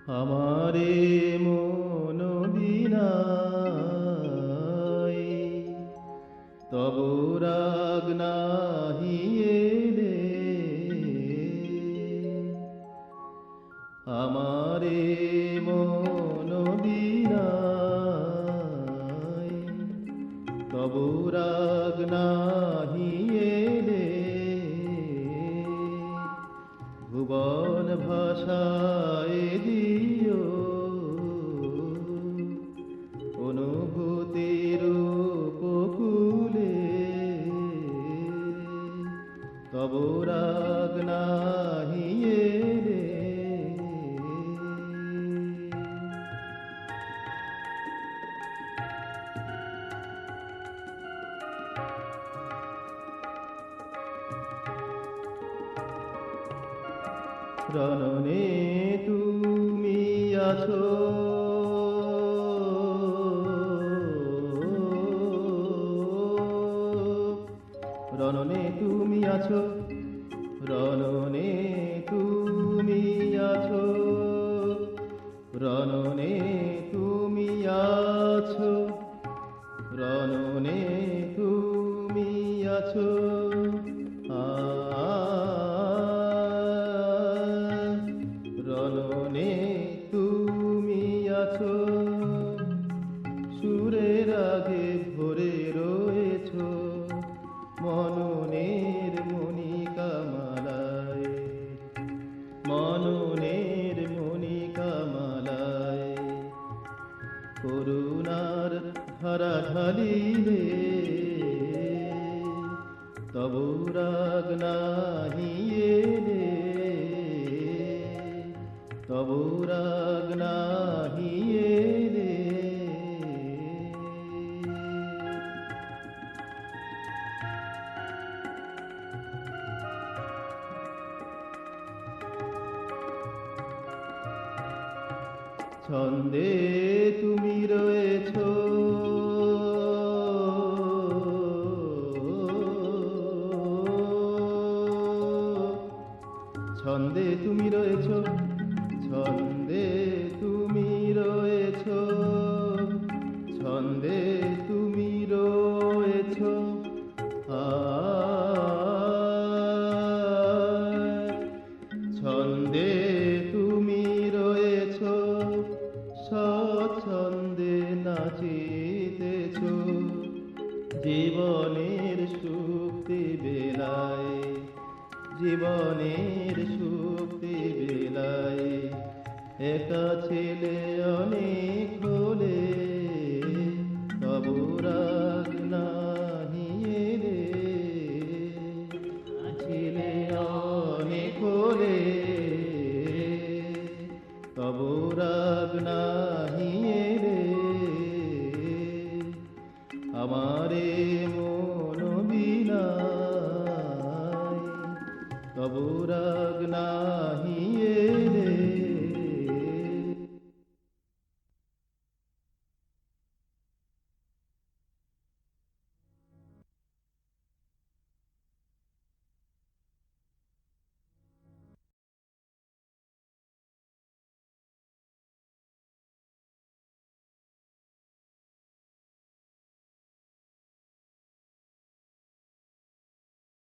আমারে মন বিনায় তবু রাগ নাহি এলে, আমারে মন বিনায় তবু রাগ নাহি এলে, ভুবন ভাষায় দিও অনুভূতির উপকূলে, তব রাগ নাহি এলে। রণনে তুমি আছো, রণনে তুমি আছো, রণনে তুমি আছো, রণনে তুমি আছো, রণনে তুমি আছো, রণনে তুমি আছো, সুরের আগে ভরে রয়েছ মননের মণিকা মালায়, মননের মণিকা মালায়, করুণার ধারা ঢালিলে, তব রাগ নাহি এলে, তব রাগ নাহি এলে। ছন্দে তুমি রয়েছ, ছন্দে তুমি রয়েছ, ছন্দে তুমি রয়েছ, ছন্দে তুমি রয়েছ, ছন্দে তুমি রয়েছ, স্বচ্ছন্দে নাচিতেছ, জীবনের সুক্তি বেলায়, জীবনের সুক্তি বেলায়, একা ছেলে অনেক হলে, তব রাগ নাহি এলে, ছেলে অনেক হলে, তব রাগ নাহি এলে, আমারে মন বিনায় তব রাগ না